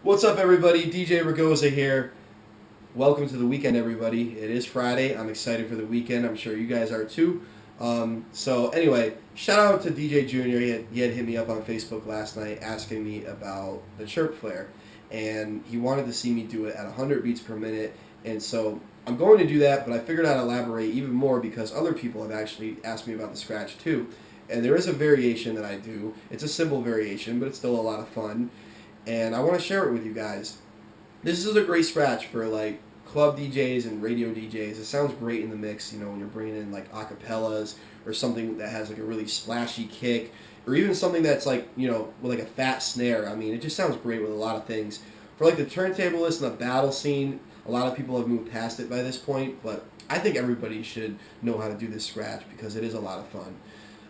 What's up, everybody? DJ Ragoza here. Welcome to the weekend, everybody. It is Friday. I'm excited for the weekend. I'm sure you guys are too. So anyway, shout out to DJ Junior. He had hit me up on Facebook last night asking me about the Chirp Flare, and he wanted to see me do it at 100 beats per minute. And so I'm going to do that, but I figured I'd elaborate even more because other people have actually asked me about the scratch too. And there is a variation that I do. It's a simple variation, but it's still a lot of fun. And I want to share it with you guys. This is a great scratch for like club DJs and radio DJs. It sounds great in the mix, you know, when you're bringing in like acapellas or something that has like a really splashy kick, or even something that's like, you know, with like a fat snare. I mean, it just sounds great with a lot of things. For like the turntablists and the battle scene, a lot of people have moved past it by this point, but I think everybody should know how to do this scratch because it is a lot of fun.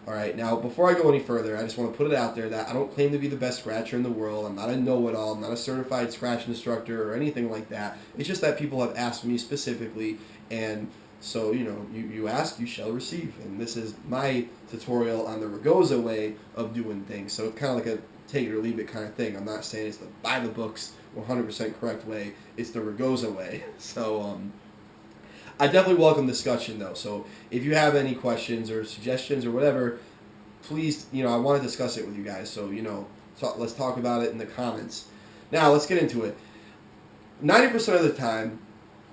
Alright, now before I go any further, I just want to put it out there that I don't claim to be the best scratcher in the world. I'm not a know-it-all. I'm not a certified scratch instructor or anything like that. It's just that people have asked me specifically, and so, you know, you ask, you shall receive. And this is my tutorial on the Ragoza way of doing things. So it's kind of like a take it or leave it kind of thing. I'm not saying it's the by the books 100% correct way. It's the Ragoza way. So, I definitely welcome discussion, though. So if you have any questions or suggestions or whatever, please, you know, I want to discuss it with you guys. So, you know, let's talk about it in the comments. Now, let's get into it. 90% of the time,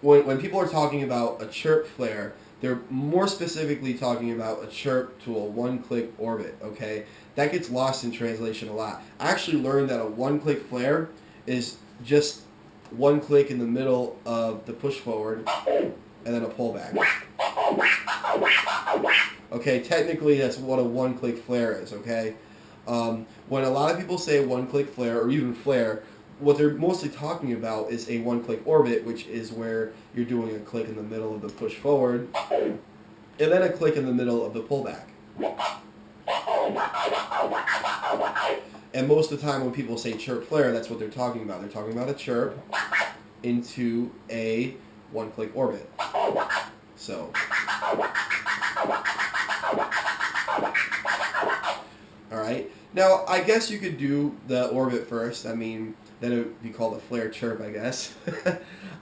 when people are talking about a chirp flare, they're more specifically talking about a chirp to a one-click orbit, okay? That gets lost in translation a lot. I actually learned that a one-click flare is just one click in the middle of the push forward and then a pullback. Okay, technically that's what a one-click flare is, okay? When a lot of people say one-click flare or even flare, what they're mostly talking about is a one-click orbit, which is where you're doing a click in the middle of the push forward and then a click in the middle of the pullback. And most of the time when people say chirp flare, that's what they're talking about. They're talking about a chirp into a one-click orbit. So, alright. Now, I guess you could do the orbit first. I mean, then it would be called a flare chirp, I guess.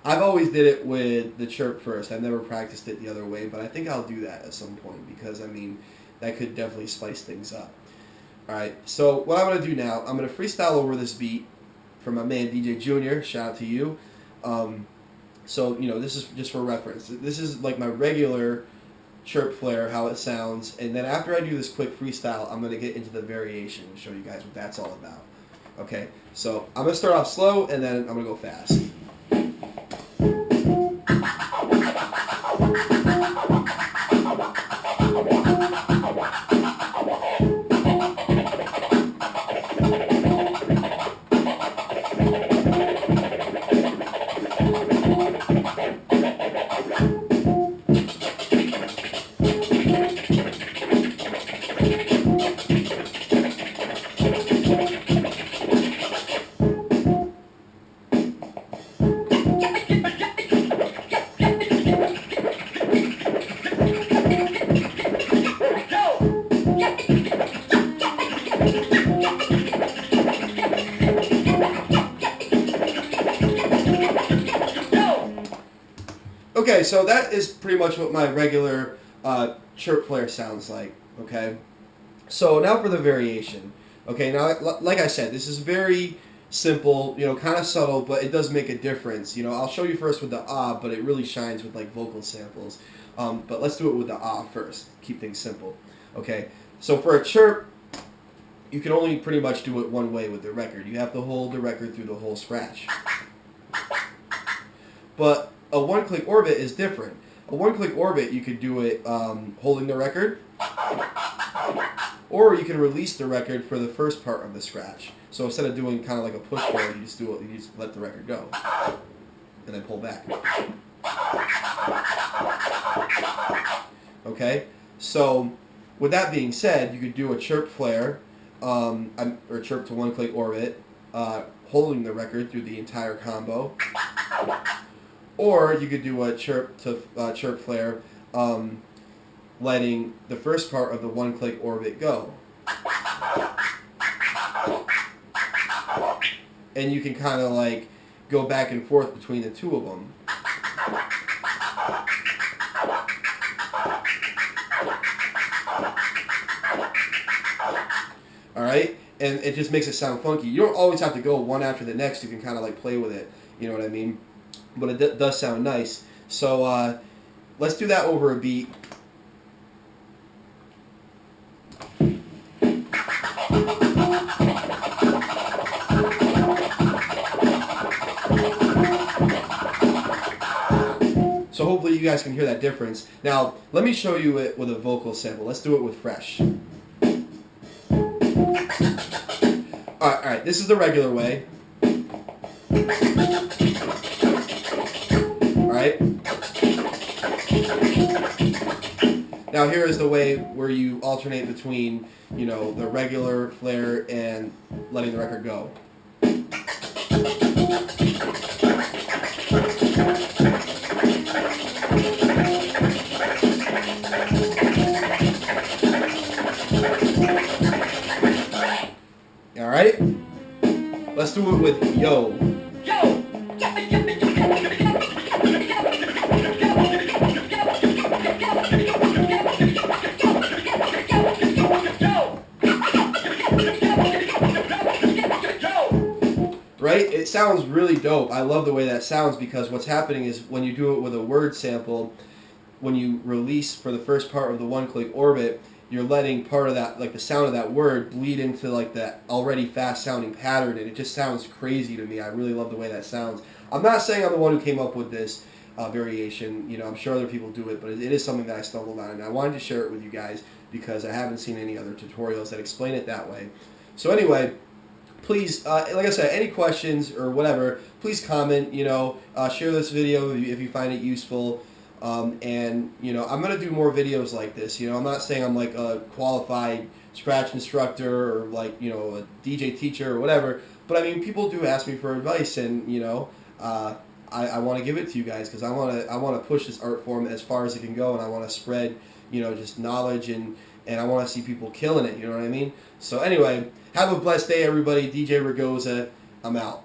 I've always did it with the chirp first. I've never practiced it the other way, but I think I'll do that at some point because, I mean, that could definitely spice things up. Alright, so what I'm going to do now, I'm going to freestyle over this beat from my man DJ Junior. Shout out to you. So, you know, this is just for reference. This is like my regular chirp flare, how it sounds. And then after I do this quick freestyle, I'm going to get into the variation and show you guys what that's all about. Okay, so I'm going to start off slow, and then I'm going to go fast. Okay, so that is pretty much what my regular chirp flare sounds like, okay? So now for the variation. Okay, now, like I said, this is very simple, you know, kind of subtle, but it does make a difference. You know, I'll show you first with the ah, but it really shines with, like, vocal samples. But let's do it with the ah first, keep things simple. Okay, so for a chirp, you can only pretty much do it one way with the record. You have to hold the record through the whole scratch. But a one-click orbit is different. A one-click orbit, you could do it holding the record, or you can release the record for the first part of the scratch. So instead of doing kind of like a push forward, you just do it. You just let the record go, and then pull back. Okay. So with that being said, you could do a chirp flare, or chirp to one-click orbit, holding the record through the entire combo. Or you could do a chirp to chirp flare, letting the first part of the one-click orbit go. and you can kind of like go back and forth between the two of them. All right, and it just makes it sound funky. You don't always have to go one after the next. You can kind of like play with it. You know what I mean? But it does sound nice. So let's do that over a beat. So hopefully you guys can hear that difference. Now, let me show you it with a vocal sample. Let's do it with Fresh. All right, this is the regular way. All right. Now here is the way where you alternate between, you know, the regular flare and letting the record go. All right, let's do it with Yo. Yo. Right? It sounds really dope. I love the way that sounds because what's happening is when you do it with a word sample, when you release for the first part of the one-click orbit, you're letting part of that, like the sound of that word, bleed into like that already fast-sounding pattern, and it just sounds crazy to me. I really love the way that sounds. I'm not saying I'm the one who came up with this variation. You know, I'm sure other people do it, but it is something that I stumbled on, and I wanted to share it with you guys because I haven't seen any other tutorials that explain it that way. So anyway, please, like I said, any questions or whatever, please comment, you know, share this video if you find it useful. And, you know, I'm going to do more videos like this. You know, I'm not saying I'm like a qualified scratch instructor or like, you know, a DJ teacher or whatever. But I mean, people do ask me for advice, and, you know, I want to give it to you guys because I want to push this art form as far as it can go, and I want to spread, you know, just knowledge, and I want to see people killing it. You know what I mean? So anyway, have a blessed day, everybody. DJ Ragoza, I'm out.